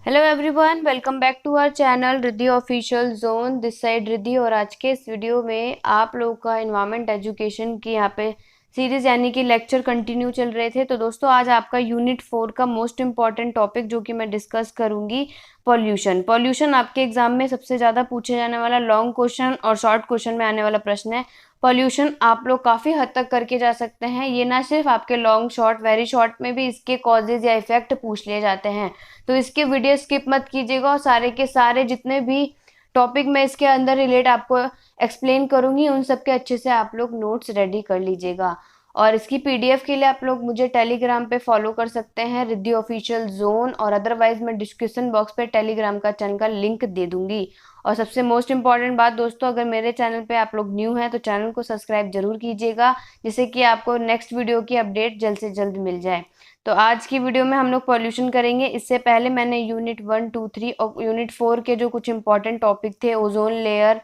Hello everyone, welcome back to our channel Riddhi official zone. This side Riddhi. और आज के इस वीडियो में आप लोगों का एनवायरमेंट एजुकेशन की यहाँ पे सीरीज यानी कि लेक्चर कंटिन्यू चल रहे थे। तो दोस्तों आज आपका यूनिट 4 का मोस्ट इम्पॉर्टेंट टॉपिक जो कि मैं डिस्कस करूंगी, पॉल्यूशन। पॉल्यूशन आपके एग्जाम में सबसे ज़्यादा पूछे जाने वाला लॉन्ग क्वेश्चन और शॉर्ट क्वेश्चन में आने वाला प्रश्न है। पॉल्यूशन आप लोग काफ़ी हद तक करके जा सकते हैं। ये ना सिर्फ आपके लॉन्ग शॉर्ट, वेरी शॉर्ट में भी इसके कॉजेज या इफेक्ट पूछ लिए जाते हैं। तो इसके वीडियो स्किप मत कीजिएगा और सारे के सारे जितने भी टॉपिक मैं इसके अंदर रिलेट आपको एक्सप्लेन करूंगी उन सब के अच्छे से आप लोग नोट्स रेडी कर लीजिएगा। और इसकी पीडीएफ के लिए आप लोग मुझे टेलीग्राम पे फॉलो कर सकते हैं, रिद्धि ऑफिशियल जोन। और अदरवाइज मैं डिस्क्रिप्शन बॉक्स पे टेलीग्राम का चैनल का लिंक दे दूंगी। और सबसे मोस्ट इम्पॉर्टेंट बात दोस्तों, अगर मेरे चैनल पे आप लोग न्यू हैं तो चैनल को सब्सक्राइब जरूर कीजिएगा, जिससे कि आपको नेक्स्ट वीडियो की अपडेट जल्द से जल्द मिल जाए। तो आज की वीडियो में हम लोग पॉल्यूशन करेंगे। इससे पहले मैंने यूनिट 1, 2, 3 और यूनिट 4 के जो कुछ इंपॉर्टेंट टॉपिक थे, ओजोन लेयर,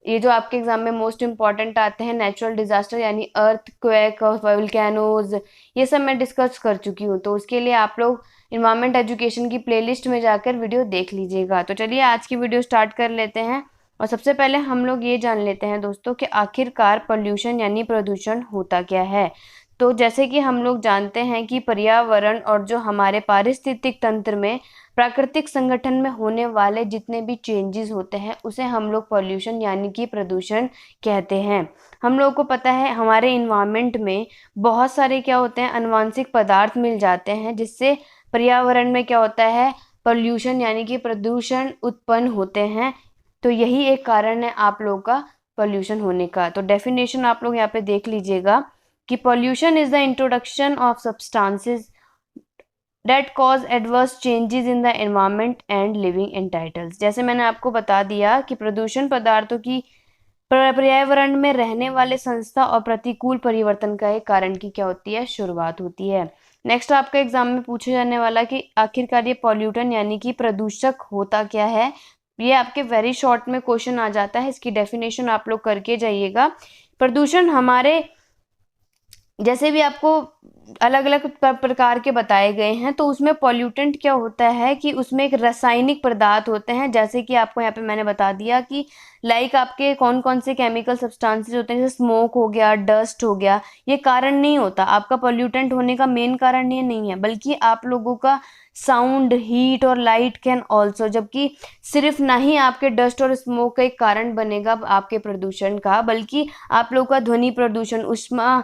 ये जो आपके एग्जाम में मोस्ट इंपॉर्टेंट आते हैं, नेचुरल डिजास्टर यानी अर्थ क्वेक और वोल्केनोज, ये सब मैं डिस्कस कर चुकी हूँ। तो उसके लिए आप लोग इन्वायरमेंट एजुकेशन की प्लेलिस्ट में जाकर वीडियो देख लीजिएगा। तो चलिए आज की वीडियो स्टार्ट कर लेते हैं। और सबसे पहले हम लोग ये जान लेते हैं दोस्तों कि आखिरकार पॉल्यूशन यानी प्रदूषण होता क्या है। तो जैसे कि हम लोग जानते हैं कि पर्यावरण और जो हमारे पारिस्थितिक तंत्र में प्राकृतिक संगठन में होने वाले जितने भी चेंजेस होते हैं उसे हम लोग पॉल्यूशन यानी कि प्रदूषण कहते हैं। हम लोगों को पता है हमारे इन्वायरमेंट में बहुत सारे क्या होते हैं, अनुवांशिक पदार्थ मिल जाते हैं, जिससे पर्यावरण में क्या होता है, पॉल्यूशन यानी कि प्रदूषण उत्पन्न होते हैं। तो यही एक कारण है आप लोगों का पॉल्यूशन होने का। तो डेफिनेशन आप लोग यहाँ पे देख लीजिएगा कि pollution is the introduction of substances that cause adverse changes in the environment and living entitles। जैसे मैंने आपको बता दिया कि प्रदूषण पदार्थों की पर्यावरण में रहने वाले संस्था और प्रतिकूल परिवर्तन का एक कारण की क्या होती है, शुरुआत होती है। नेक्स्ट आपका एग्जाम में पूछे जाने वाला कि आखिरकार ये पॉल्यूटन यानी कि प्रदूषक होता क्या है। ये आपके वेरी शॉर्ट में क्वेश्चन आ जाता है, इसकी डेफिनेशन आप लोग करके जाइएगा। प्रदूषण हमारे जैसे भी आपको अलग अलग प्रकार के बताए गए हैं, तो उसमें पॉल्यूटेंट क्या होता है कि उसमें एक रासायनिक पदार्थ होते हैं। जैसे कि आपको यहाँ पे मैंने बता दिया कि लाइक आपके कौन कौन से केमिकल सब्सटेंसेस होते हैं, जैसे स्मोक हो गया, डस्ट हो गया। ये कारण नहीं होता, आपका पॉल्यूटेंट होने का मेन कारण ये नहीं है, बल्कि आप लोगों का साउंड, हीट और लाइट कैन ऑल्सो। जबकि सिर्फ ना ही आपके डस्ट और स्मोक का एक कारण बनेगा आपके प्रदूषण का, बल्कि आप लोगों का ध्वनि प्रदूषण, ऊष्मा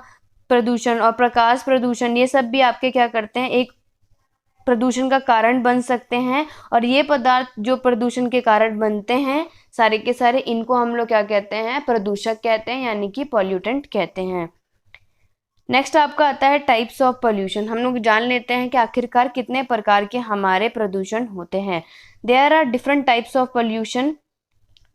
प्रदूषण और प्रकाश प्रदूषण, ये सब भी आपके क्या करते हैं, एक प्रदूषण का कारण बन सकते हैं। और ये पदार्थ जो प्रदूषण के कारण बनते हैं सारे के सारे, इनको हम लोग क्या कहते हैं, प्रदूषक कहते हैं, यानी कि पॉल्यूटेंट कहते हैं। नेक्स्ट आपका आता है टाइप्स ऑफ पॉल्यूशन। हम लोग जान लेते हैं कि आखिरकार कितने प्रकार के हमारे प्रदूषण होते हैं। There are different types of pollution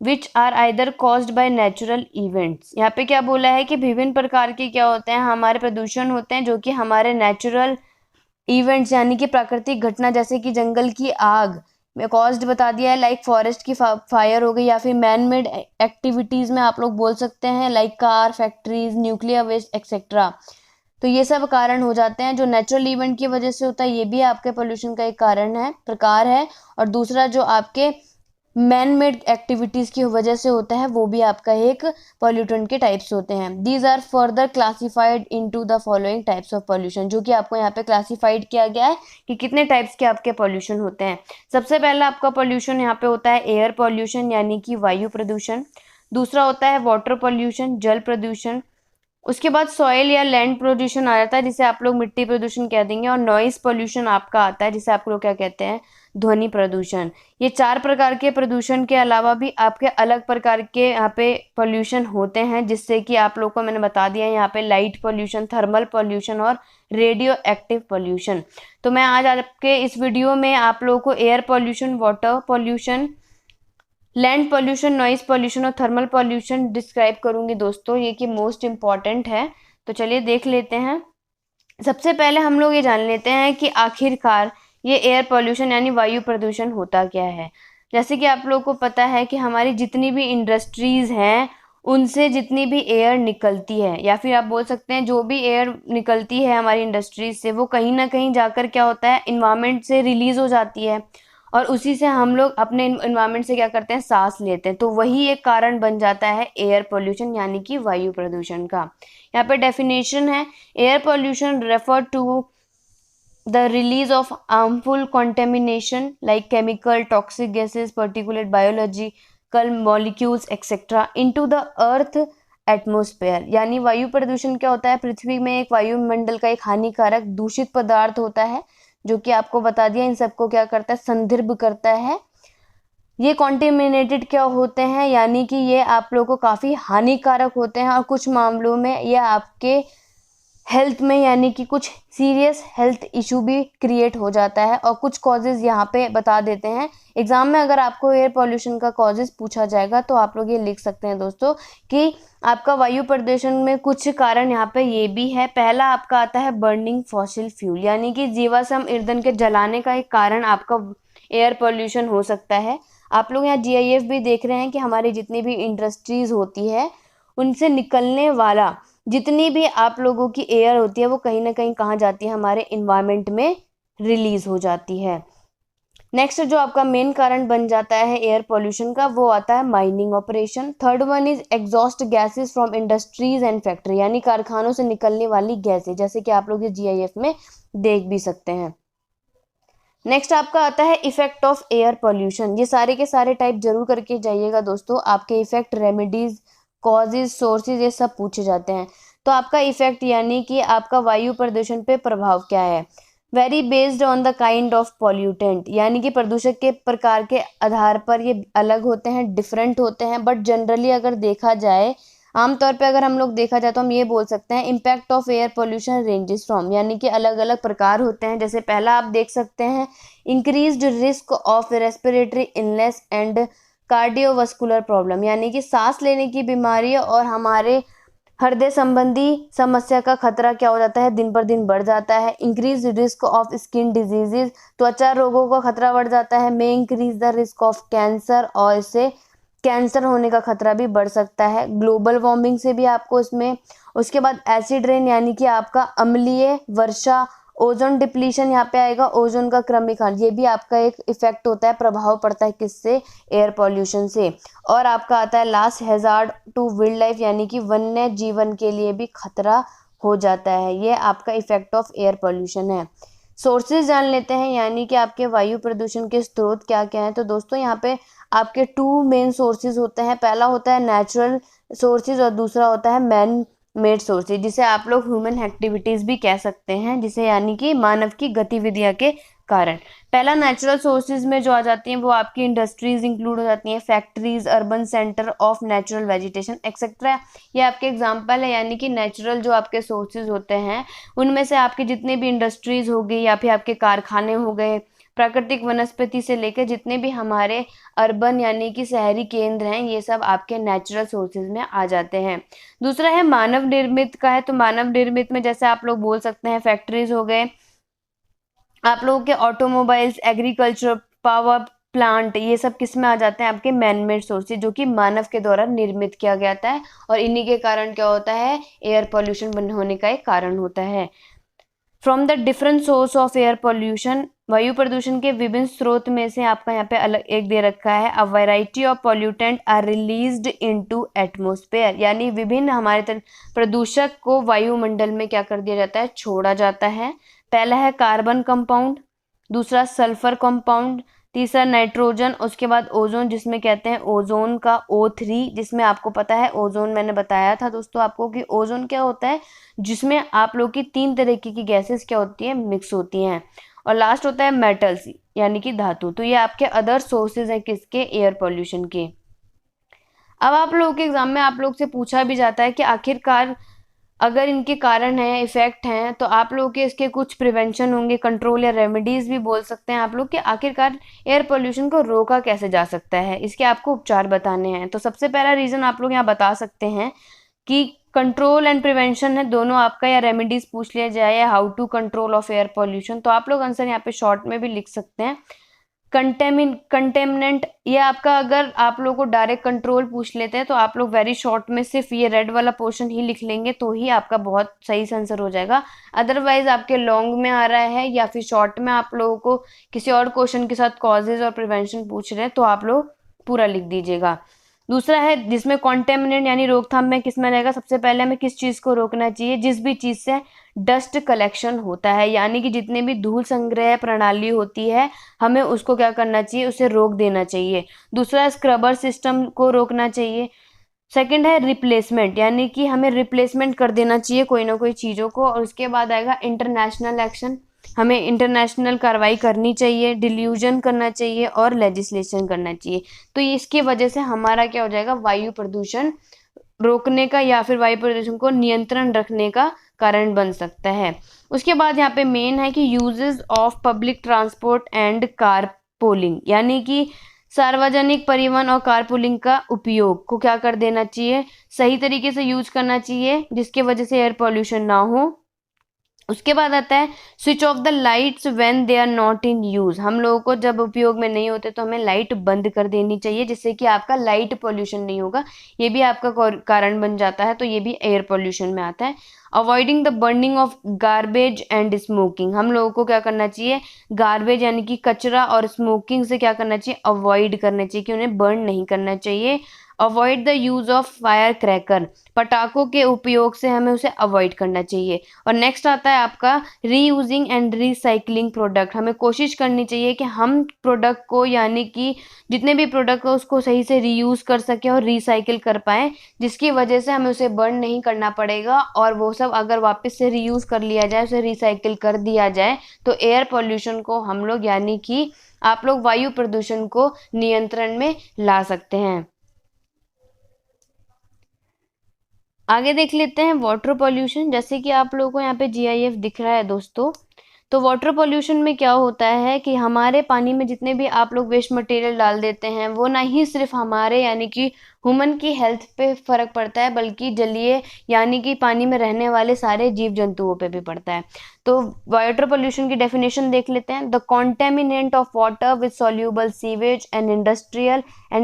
which are either caused by natural events. यहाँ पे क्या बोला है कि विभिन्न प्रकार के क्या होते हैं, हमारे प्रदूषण होते हैं जो कि हमारे नेचुरल इवेंट्स यानी कि प्राकृतिक घटना, जैसे कि जंगल की आग में कॉज्ड बता दिया है, लाइक फॉरेस्ट की फायर हो गई, या फिर मैन मेड एक्टिविटीज में आप लोग बोल सकते हैं like car, factories, nuclear waste etcetera. तो ये सब कारण हो जाते हैं जो नेचुरल इवेंट की वजह से होता है, ये भी आपके पोल्यूशन का एक कारण है, प्रकार है। और दूसरा जो आपके मैन मेड एक्टिविटीज की वजह से होता है, वो भी आपका एक पॉल्यूटेंट के टाइप्स होते हैं। These are further classified into the following types of pollution, जो कि आपको यहाँ पे क्लासिफाइड किया गया है कि कितने टाइप्स के आपके पॉल्यूशन होते हैं। सबसे पहला आपका पॉल्यूशन यहाँ पे होता है एयर पॉल्यूशन यानी कि वायु प्रदूषण। दूसरा होता है वाटर पॉल्यूशन, जल प्रदूषण। उसके बाद सॉइल या लैंड प्रदूषण आ जाता है, जिसे आप लोग मिट्टी प्रदूषण कह देंगे। और नॉइस पॉल्यूशन आपका आता है, जिसे आप लोग क्या कहते हैं, ध्वनि प्रदूषण। ये 4 प्रकार के प्रदूषण के अलावा भी आपके अलग प्रकार के यहाँ पे पॉल्यूशन होते हैं, जिससे कि आप लोग को मैंने बता दिया यहाँ पे लाइट पॉल्यूशन, थर्मल पॉल्यूशन और रेडियो एक्टिव पॉल्यूशन। तो मैं आज आपके इस वीडियो में आप लोगों को air pollution, water pollution, land pollution, noise pollution और थर्मल पॉल्यूशन डिस्क्राइब करूंगी दोस्तों, ये कि मोस्ट इम्पॉर्टेंट है। तो चलिए देख लेते हैं। सबसे पहले हम लोग ये जान लेते हैं कि आखिरकार ये एयर पॉल्यूशन यानी वायु प्रदूषण होता क्या है। जैसे कि आप लोगों को पता है कि हमारी जितनी भी इंडस्ट्रीज हैं उनसे जितनी भी एयर निकलती है, या फिर आप बोल सकते हैं जो भी एयर निकलती है हमारी इंडस्ट्रीज से, वो कहीं ना कहीं जाकर क्या होता है, इन्वायरमेंट से रिलीज हो जाती है। और उसी से हम लोग अपने इन्वायरमेंट से क्या करते हैं, सांस लेते हैं। तो वही एक कारण बन जाता है एयर पोल्यूशन यानी कि वायु प्रदूषण का। यहाँ पे डेफिनेशन है, air pollution refer to the release of harmful contamination like chemical, toxic gases, particulate, biological molecules etc. into the earth atmosphere. यानी वायु प्रदूषण क्या होता है, पृथ्वी में एक वायुमंडल का एक हानिकारक दूषित पदार्थ होता है, जो कि आपको बता दिया इन सबको क्या करता है, संदर्भ करता है। ये कॉन्टेमिनेटेड क्या होते हैं, यानी कि ये आप लोगों को काफ़ी हानिकारक होते हैं और कुछ मामलों में ये आपके हेल्थ में यानी कि कुछ सीरियस हेल्थ इशू भी क्रिएट हो जाता है। और कुछ कॉजेज़ यहाँ पे बता देते हैं। एग्जाम में अगर आपको एयर पोल्यूशन का कॉजेज़ पूछा जाएगा तो आप लोग ये लिख सकते हैं दोस्तों कि आपका वायु प्रदूषण में कुछ कारण यहाँ पे ये भी है। पहला आपका आता है बर्निंग फॉसिल फ्यूल, यानी कि जीवाश्म ईंधन के जलाने का एक कारण आपका एयर पोल्यूशन हो सकता है। आप लोग यहाँ GIF भी देख रहे हैं कि हमारी जितनी भी इंडस्ट्रीज़ होती है उनसे निकलने वाला जितनी भी आप लोगों की एयर होती है वो कहीं ना कहीं कहाँ जाती है, हमारे इन्वायरमेंट में रिलीज हो जाती है। नेक्स्ट जो आपका मेन कारण बन जाता है एयर पोल्यूशन का वो आता है mining operation. Third one is exhaust gases from industries and factory, यानी कारखानों से निकलने वाली गैसें, जैसे कि आप लोग ये GIF में देख भी सकते हैं। नेक्स्ट आपका आता है इफेक्ट ऑफ एयर पोल्यूशन। ये सारे के सारे टाइप जरूर करके जाइएगा दोस्तों, आपके इफेक्ट, रेमेडीज, कॉजेज, सोर्सेज ये सब पूछे जाते हैं। तो आपका इफेक्ट यानी कि आपका वायु प्रदूषण पे प्रभाव क्या है, very based on the kind of pollutant, यानी कि प्रदूषक के प्रकार के आधार पर ये अलग होते हैं, डिफरेंट होते हैं। बट जनरली अगर देखा जाए, आमतौर पे अगर हम लोग देखा जाए तो हम ये बोल सकते हैं impact of air pollution ranges from, यानी कि अलग अलग प्रकार होते हैं। जैसे पहला आप देख सकते हैं increased risk of respiratory illness and cardiovascular problem, यानी कि सांस लेने की बीमारी और हमारे हृदय संबंधी समस्या का खतरा क्या हो जाता है, दिन पर दिन बढ़ जाता है। Increase risk of skin diseases, त्वचा रोगों का खतरा बढ़ जाता है। May increase the risk of cancer, और इससे कैंसर होने का खतरा भी बढ़ सकता है। ग्लोबल वार्मिंग से भी आपको इसमें, उसके बाद एसिड रेन यानी कि आपका अम्लीय वर्षा, ओजोन डिप्लीशन यहाँ पे आएगा, ओजोन का क्रमीकरण, ये भी आपका एक इफेक्ट होता है, प्रभाव पड़ता है किससे, एयर पॉल्यूशन से। और आपका आता है last hazard to wildlife, यानी कि वन्य जीवन के लिए भी खतरा हो जाता है। ये आपका इफेक्ट ऑफ एयर पॉल्यूशन है। सोर्सेज जान लेते हैं, यानी कि आपके वायु प्रदूषण के स्रोत क्या क्या हैं। तो दोस्तों यहाँ पे आपके 2 मेन सोर्सेज होते हैं। पहला होता है नेचुरल सोर्सेज और दूसरा होता है मैन मेड सोर्सेज, जिसे आप लोग ह्यूमन एक्टिविटीज भी कह सकते हैं, जिसे यानी कि मानव की गतिविधियां के कारण। पहला नेचुरल सोर्सेज में जो आ जाती हैं वो आपकी इंडस्ट्रीज इंक्लूड हो जाती हैं, factories, urban centre of natural vegetation etcetera, ये आपके एग्जांपल है। यानी कि नेचुरल जो आपके सोर्सेज होते हैं उनमें से आपके जितने भी इंडस्ट्रीज हो गई या फिर आपके कारखाने हो गए, प्राकृतिक वनस्पति से लेकर जितने भी हमारे अर्बन यानी कि शहरी केंद्र हैं, ये सब आपके नेचुरल सोर्सेज में आ जाते हैं। दूसरा है मानव निर्मित का है। तो मानव निर्मित में जैसे आप लोग बोल सकते हैं फैक्ट्रीज हो गए, आप लोगों के ऑटोमोबाइल्स, एग्रीकल्चर, पावर प्लांट, ये सब किस में आ जाते हैं, आपके मैनमेड सोर्सेज, जो कि मानव के द्वारा निर्मित किया गया है। और इन्हीं के कारण क्या होता है, एयर पॉल्यूशन होने का एक कारण होता है। From the different source of air pollution, वायु प्रदूषण के विभिन्न स्रोत में से आपका यहाँ पे अलग एक दे रखा है, a variety of pollutant are released into atmosphere, यानी विभिन्न हमारे प्रदूषक को वायुमंडल में क्या कर दिया जाता है, छोड़ा जाता है। पहला है कार्बन कंपाउंड, दूसरा सल्फर कंपाउंड, तीसरा नाइट्रोजन, उसके बाद ओजोन, जिसमें कहते हैं ओजोन का O3, जिसमें आपको पता है ओजोन, मैंने बताया था दोस्तों आपको कि ओजोन क्या होता है, जिसमें आप लोग की 3 तरीके की गैसेस क्या होती हैं, मिक्स होती हैं। और लास्ट होता है मेटल्स यानी कि धातु। तो ये आपके अदर सोर्सेज हैं किसके, एयर पॉल्यूशन के। अब आप लोगों के एग्जाम में आप लोग से पूछा भी जाता है कि आखिरकार अगर इनके कारण है, इफेक्ट हैं, तो आप लोग के इसके कुछ प्रिवेंशन होंगे, कंट्रोल या रेमेडीज भी बोल सकते हैं आप लोग, कि आखिरकार एयर पोल्यूशन को रोका कैसे जा सकता है, इसके आपको उपचार बताने हैं। तो सबसे पहला रीजन आप लोग यहाँ बता सकते हैं कि कंट्रोल एंड प्रिवेंशन है दोनों आपका, या रेमेडीज पूछ लिया जाए, या how to control of air pollution, तो आप लोग आंसर यहाँ पे शॉर्ट में भी लिख सकते हैं। कंटेमिनेंट, ये आपका अगर आप लोगों को डायरेक्ट कंट्रोल पूछ लेते हैं तो आप लोग वेरी शॉर्ट में सिर्फ ये रेड वाला पोर्शन ही लिख लेंगे तो ही आपका बहुत सही से आंसर हो जाएगा। अदरवाइज आपके लॉन्ग में आ रहा है या फिर शॉर्ट में आप लोगों को किसी और क्वेश्चन के साथ कॉजेज और प्रिवेंशन पूछ रहे हैं तो आप लोग पूरा लिख दीजिएगा। दूसरा है जिसमें कॉन्टेमिनेंट यानी रोकथाम में किस में रहेगा, सबसे पहले हमें किस चीज को रोकना चाहिए, जिस भी चीज से डस्ट कलेक्शन होता है, यानी कि जितने भी धूल संग्रह प्रणाली होती है हमें उसको क्या करना चाहिए, उसे रोक देना चाहिए। दूसरा स्क्रबर सिस्टम को रोकना चाहिए। सेकंड है रिप्लेसमेंट, यानी कि हमें रिप्लेसमेंट कर देना चाहिए कोई ना कोई चीज़ों को। और उसके बाद आएगा इंटरनेशनल एक्शन, हमें इंटरनेशनल कार्रवाई करनी चाहिए, डिल्यूजन करना चाहिए और लेजिस्लेशन करना चाहिए। तो इसकी वजह से हमारा क्या हो जाएगा, वायु प्रदूषण रोकने का या फिर वायु प्रदूषण को नियंत्रण रखने का कारण बन सकता है। उसके बाद यहाँ पे मेन है कि uses of public transport and carpooling, यानी कि सार्वजनिक परिवहन और कारपूलिंग का उपयोग को क्या कर देना चाहिए, सही तरीके से यूज करना चाहिए जिसके वजह से एयर पॉल्यूशन ना हो। उसके बाद आता है switch off the lights when they are not in use, हम लोगों को जब उपयोग में नहीं होते तो हमें लाइट बंद कर देनी चाहिए जिससे कि आपका लाइट पॉल्यूशन नहीं होगा, ये भी आपका कारण बन जाता है, तो ये भी एयर पॉल्यूशन में आता है। Avoiding the burning of garbage and smoking, हम लोगों को क्या करना चाहिए, गार्बेज यानी कि कचरा और स्मोकिंग से क्या करना चाहिए, अवॉइड करना चाहिए कि उन्हें बर्न नहीं करना चाहिए। Avoid the use of fire cracker, पटाखों के उपयोग से हमें उसे अवॉइड करना चाहिए। और नेक्स्ट आता है आपका रीयूजिंग एंड रिसाइकलिंग प्रोडक्ट, हमें कोशिश करनी चाहिए कि हम प्रोडक्ट को यानी कि जितने भी प्रोडक्ट हो उसको सही से रीयूज कर सकें और रिसाइकिल कर पाएँ, जिसकी वजह से हमें उसे बर्न नहीं करना पड़ेगा और वो सब अगर वापस से रीयूज कर लिया जाए, उसे रिसाइकिल कर दिया जाए तो एयर पॉल्यूशन को हम लोग यानी कि आप लोग वायु प्रदूषण को नियंत्रण में ला सकते हैं। आगे देख लेते हैं वाटर पॉल्यूशन, जैसे कि आप लोगों को यहाँ पे GIF दिख रहा है दोस्तों। तो वाटर पॉल्यूशन में क्या होता है कि हमारे पानी में जितने भी आप लोग वेस्ट मटेरियल डाल देते हैं वो ना ही सिर्फ हमारे यानी कि ह्यूमन की हेल्थ पे फर्क पड़ता है बल्कि जलीय यानी कि पानी में रहने वाले सारे जीव जंतुओं पे भी पड़ता है। तो वाटर पोल्यूशन की डेफिनेशन देख लेते हैं। The contaminant of water with soluble sewage and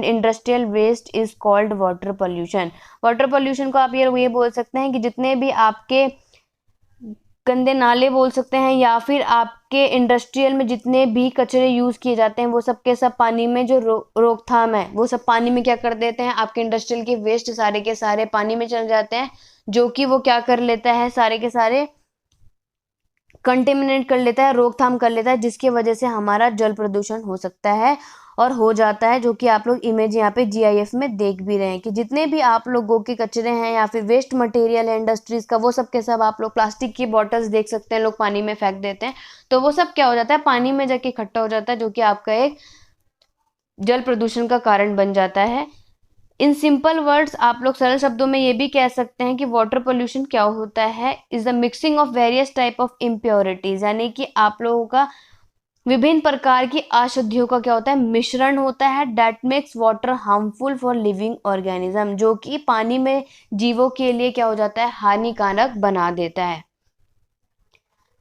industrial waste is called water pollution. Water pollution को आप ये बोल सकते हैं कि जितने भी आपके गंदे नाले बोल सकते हैं या फिर आपके इंडस्ट्रियल में जितने भी कचरे यूज किए जाते हैं वो सब के सब पानी में जो रोकथाम है वो सब पानी में क्या कर देते हैं, आपके इंडस्ट्रियल के वेस्ट सारे के सारे पानी में चल जाते हैं, जो कि वो क्या कर लेता है, सारे के सारे कंटेमिनेट कर लेता है, रोकथाम कर लेता है, जिसकी वजह से हमारा जल प्रदूषण हो सकता है और हो जाता है, जो कि आप लोग इमेज यहाँ पे GIF में देख भी रहे हैं कि जितने भी आप लोगों के कचरे हैं या फिर वेस्ट मटेरियल है इंडस्ट्रीज का वो सब के सब आप लोग प्लास्टिक की बॉटल्स देख सकते हैं लोग पानी में फेंक देते हैं, तो वो सब क्या हो जाता है, पानी में जाके इकट्ठा हो जाता है, जो कि आपका एक जल प्रदूषण का कारण बन जाता है। इन सिंपल वर्ड्स आप लोग सरल शब्दों में ये भी कह सकते हैं कि वाटर पोल्यूशन क्या होता है, is the mixing of various type of impurities, यानी कि आप लोगों का विभिन्न प्रकार की अशुद्धियों का क्या होता है, मिश्रण होता है, that makes water harmful for living organism, जो कि पानी में जीवों के लिए क्या हो जाता है, हानिकारक बना देता है।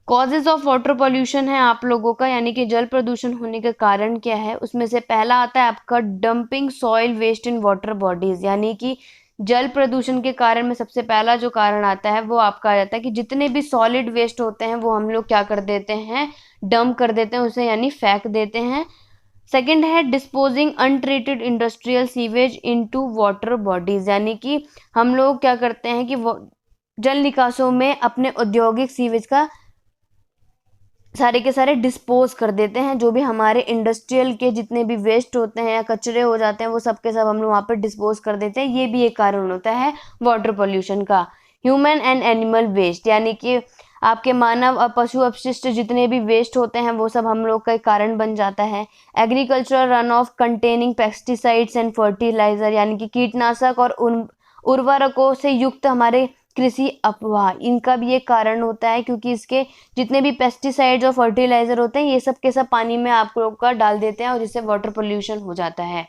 कॉजेज ऑफ वाटर पॉल्यूशन है आप लोगों का, यानी कि जल प्रदूषण होने का कारण क्या है, उसमें से पहला आता है आपका dumping soil waste in water bodies, यानी कि जल प्रदूषण के कारण में सबसे पहला जो कारण आता है वो आपका आ जाता है कि जितने भी सॉलिड वेस्ट होते हैं वो हम लोग क्या कर देते हैं, डंप कर देते हैं उसे, यानी फेंक देते हैं। सेकंड है disposing untreated industrial sewage into water bodies, यानी कि हम लोग क्या करते हैं कि वो जल निकासों में अपने औद्योगिक सीवेज का सारे के सारे डिस्पोज कर देते हैं, जो भी हमारे इंडस्ट्रियल के जितने भी वेस्ट होते हैं या कचरे हो जाते हैं वो सब के सब हम लोग वहाँ पर डिस्पोज कर देते हैं, ये भी एक कारण होता है वाटर पोल्यूशन का। ह्यूमन एंड एनिमल वेस्ट, यानी कि आपके मानव और पशु अपशिष्ट जितने भी वेस्ट होते हैं वो सब हम लोग का एक कारण बन जाता है। Agricultural run off containing pesticides and fertiliser, यानी कि कीटनाशक और उर्वरकों से युक्त हमारे कृषि अपवाह, इनका भी एक कारण होता है, क्योंकि इसके जितने भी पेस्टिसाइड्स और फर्टिलाइजर होते हैं ये सब के सब पानी में आप लोग का डाल देते हैं और जिससे वाटर पोल्यूशन हो जाता है।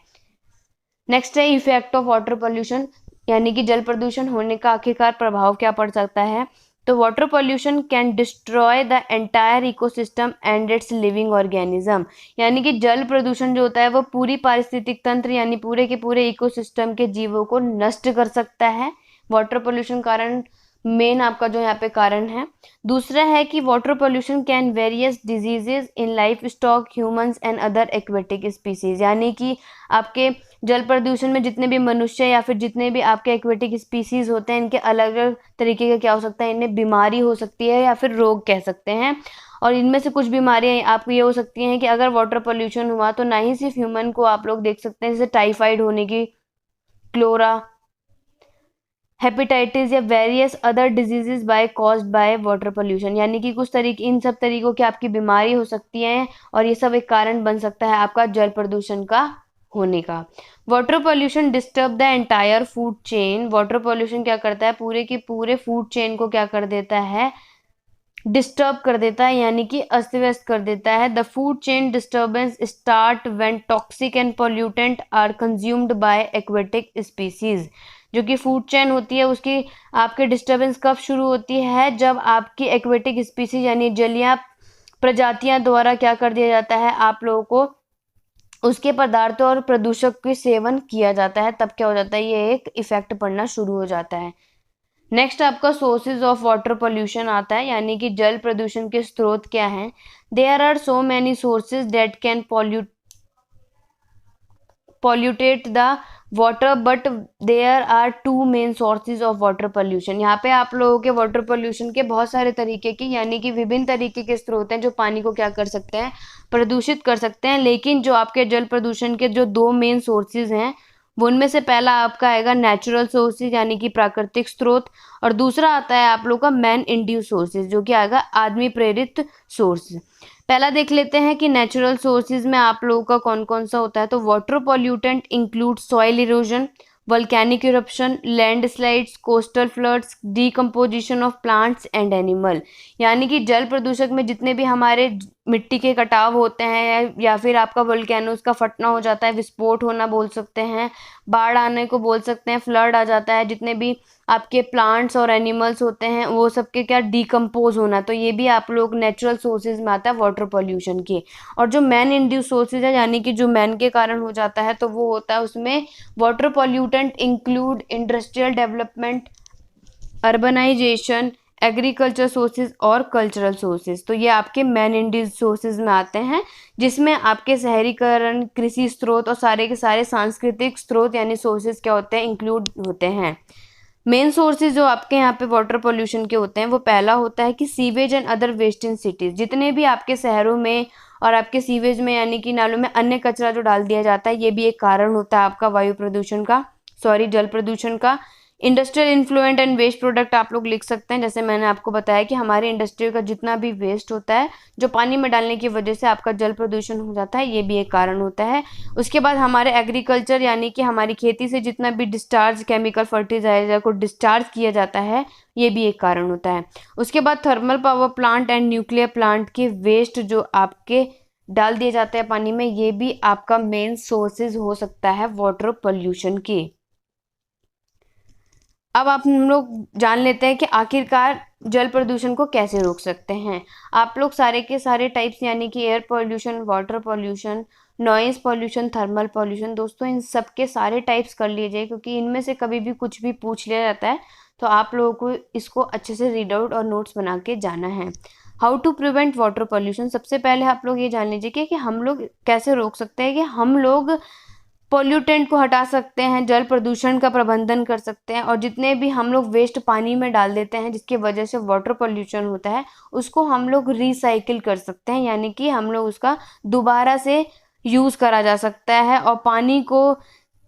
नेक्स्ट है इफेक्ट ऑफ वाटर पोल्यूशन, यानी कि जल प्रदूषण होने का आखिरकार प्रभाव क्या पड़ सकता है। तो water pollution can destroy the entire ecosystem and it's living organism, यानी कि जल प्रदूषण जो होता है वो पूरी पारिस्थितिक तंत्र यानी पूरे के पूरे इकोसिस्टम के जीवों को नष्ट कर सकता है। वाटर पोल्यूशन कारण मेन आपका जो यहाँ पे कारण है। दूसरा है कि water pollution can various diseases in life stock humans and other aquatic species, यानी कि आपके जल प्रदूषण में जितने भी मनुष्य या फिर जितने भी आपके एक्वेटिक स्पीसीज होते हैं इनके अलग अलग तरीके का क्या हो सकता है, इनमें बीमारी हो सकती है या फिर रोग कह सकते हैं। और इनमें से कुछ बीमारियां आपको ये हो सकती हैं कि अगर वाटर पोल्यूशन हुआ तो ना ही सिर्फ ह्यूमन को आप लोग देख सकते हैं जैसे टाइफाइड होने की, क्लोरा, हेपेटाइटिस या various other diseases bye caused by water pollution, यानी कि कुछ तरीके इन सब तरीकों की आपकी बीमारी हो सकती है और ये सब एक कारण बन सकता है आपका जल प्रदूषण का होने का। Water pollution disturb the entire food chain, water pollution क्या करता है पूरे के पूरे फूड चेन को क्या कर देता है, डिस्टर्ब कर देता है यानी कि अस्त व्यस्त कर देता है। The food chain disturbance start when toxic and pollutant are consumed by aquatic species, जो कि फूड चेन होती है उसकी आपके डिस्टर्बेंस कब शुरू होती है, जब आपकी एक्वेटिक स्पीसीज यानी जलीय प्रजातियां द्वारा क्या कर दिया जाता है, आप लोगों को उसके पदार्थों और प्रदूषक के सेवन किया जाता है, तब क्या हो जाता है ये एक इफेक्ट पड़ना शुरू हो जाता है। नेक्स्ट आपका सोर्सेज ऑफ वाटर पोल्यूशन आता है, यानी कि जल प्रदूषण के स्रोत क्या हैं। There are so many sources that can pollute the water but there are two main sources of water pollution. यहाँ पे आप लोगों के वाटर पोल्यूशन के बहुत सारे तरीके की यानी कि विभिन्न तरीके के स्रोत हैं जो पानी को क्या कर सकते हैं, प्रदूषित कर सकते हैं। लेकिन जो आपके जल प्रदूषण के जो दो मेन सोर्सेज हैं वो उनमें से पहला आपका आएगा नेचुरल सोर्सेज यानी कि प्राकृतिक स्रोत, और दूसरा आता है आप लोग का मैन इंड्यूस सोर्सेज जो कि आएगा आदमी प्रेरित सोर्स। पहला देख लेते हैं कि नेचुरल सोर्सेज में आप लोगों का कौन कौन सा होता है। तो water pollutant include soil erosion, volcanic eruption, landslides, coastal floods, decomposition of plants and animal, यानी कि जल प्रदूषक में जितने भी हमारे मिट्टी के कटाव होते हैं या फिर आपका वोल्केनोस का फटना हो जाता है, विस्फोट होना बोल सकते हैं, बाढ़ आने को बोल सकते हैं, फ्लड आ जाता है, जितने भी आपके प्लांट्स और एनिमल्स होते हैं वो सबके क्या डिकम्पोज होना, तो ये भी आप लोग नेचुरल सोर्सेज में आता है वाटर पॉल्यूशन के। और जो मैन इंड्यूस सोर्सेज है यानी कि जो मैन के कारण हो जाता है तो वो होता है उसमें water pollutant include industrial development, urbanisation, agriculture sources और कल्चरल सोर्सेज। तो ये आपके मैन इंड्यूस सोर्सेज में आते हैं जिसमें आपके शहरीकरण, कृषि स्रोत और सारे के सारे सांस्कृतिक स्रोत यानी सोर्सेज क्या होते हैं, इंक्लूड होते हैं। मेन सोर्सेज जो आपके यहाँ पे वाटर पोल्यूशन के होते हैं वो पहला होता है कि sewage and other waste in cities, जितने भी आपके शहरों में और आपके सीवेज में यानी कि नालों में अन्य कचरा जो डाल दिया जाता है ये भी एक कारण होता है आपका वायु प्रदूषण का, जल प्रदूषण का। Industrial influent and waste product आप लोग लिख सकते हैं, जैसे मैंने आपको बताया कि हमारे इंडस्ट्री का जितना भी वेस्ट होता है जो पानी में डालने की वजह से आपका जल प्रदूषण हो जाता है ये भी एक कारण होता है। उसके बाद हमारे एग्रीकल्चर यानी कि हमारी खेती से जितना भी डिस्चार्ज केमिकल फर्टिलाइजर को डिस्चार्ज किया जाता है ये भी एक कारण होता है। उसके बाद thermal power plant and nuclear plant के वेस्ट जो आपके डाल दिए जाते हैं पानी में ये भी आपका मेन सोर्सेज हो सकता है वाटर पोल्यूशन की। अब हम लोग जान लेते हैं कि आखिरकार जल प्रदूषण को कैसे रोक सकते हैं। आप लोग सारे के सारे टाइप्स यानी कि air pollution, water pollution, noise pollution, thermal pollution, दोस्तों इन सब के सारे टाइप्स कर लीजिए क्योंकि इनमें से कभी भी कुछ भी पूछ लिया जाता है तो आप लोगों को इसको अच्छे से रीड आउट और नोट्स बना के जाना है। How to prevent water pollution, सबसे पहले आप लोग ये जान लीजिए कि हम लोग कैसे रोक सकते हैं कि हम लोग पोल्यूटेंट को हटा सकते हैं, जल प्रदूषण का प्रबंधन कर सकते हैं और जितने भी हम लोग वेस्ट पानी में डाल देते हैं जिसकी वजह से वाटर पोल्यूशन होता है उसको हम लोग रिसाइकिल कर सकते हैं, यानी कि हम लोग उसका दोबारा से यूज़ करा जा सकता है और पानी को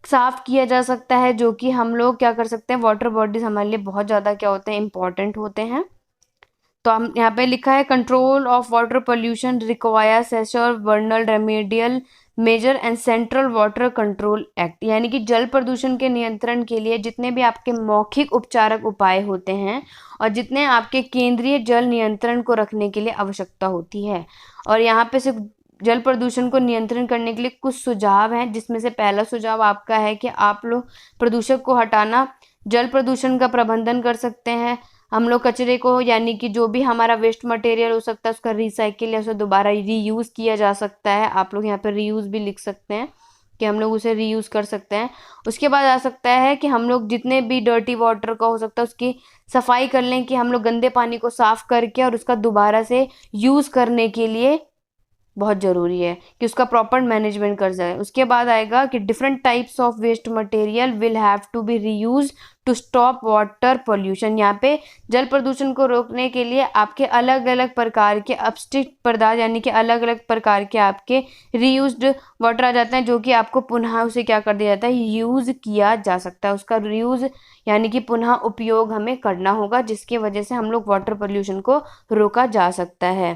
साफ किया जा सकता है, जो कि हम लोग क्या कर सकते हैं, वाटर बॉडीज हमारे लिए बहुत ज़्यादा क्या होते हैं, इंपॉर्टेंट होते हैं। तो हम यहाँ पे लिखा है control of water pollution requires वर्नल remedial measure and central water control act, यानी कि जल प्रदूषण के नियंत्रण के लिए जितने भी आपके मौखिक उपचारक उपाय होते हैं और जितने आपके केंद्रीय जल नियंत्रण को रखने के लिए आवश्यकता होती है। और यहाँ पे सिर्फ जल प्रदूषण को नियंत्रण करने के लिए कुछ सुझाव हैं जिसमें से पहला सुझाव आपका है कि आप लोग प्रदूषक को हटाना, जल प्रदूषण का प्रबंधन कर सकते हैं, हम लोग कचरे को यानी कि जो भी हमारा वेस्ट मटेरियल हो सकता है उसका रिसाइकिल या उसे दोबारा रीयूज़ किया जा सकता है। आप लोग यहाँ पर रीयूज़ भी लिख सकते हैं कि हम लोग उसे रीयूज़ कर सकते हैं। उसके बाद आ सकता है कि हम लोग जितने भी डर्टी वाटर का हो सकता है उसकी सफाई कर लें, कि हम लोग गंदे पानी को साफ करके और उसका दोबारा से यूज़ करने के लिए बहुत ज़रूरी है कि उसका प्रॉपर मैनेजमेंट कर जाए। उसके बाद आएगा कि different types of waste material will have to be reuse to stop water pollution. यहाँ पे जल प्रदूषण को रोकने के लिए आपके अलग अलग प्रकार के अपशिष्ट पदार्थ यानी कि अलग अलग प्रकार के आपके रीयूज्ड वाटर आ जाते हैं, जो कि आपको पुनः उसे क्या कर दिया जाता है, यूज़ किया जा सकता है। उसका रीयूज़ यानी कि पुनः उपयोग हमें करना होगा, जिसकी वजह से हम लोग वाटर पोल्यूशन को रोका जा सकता है।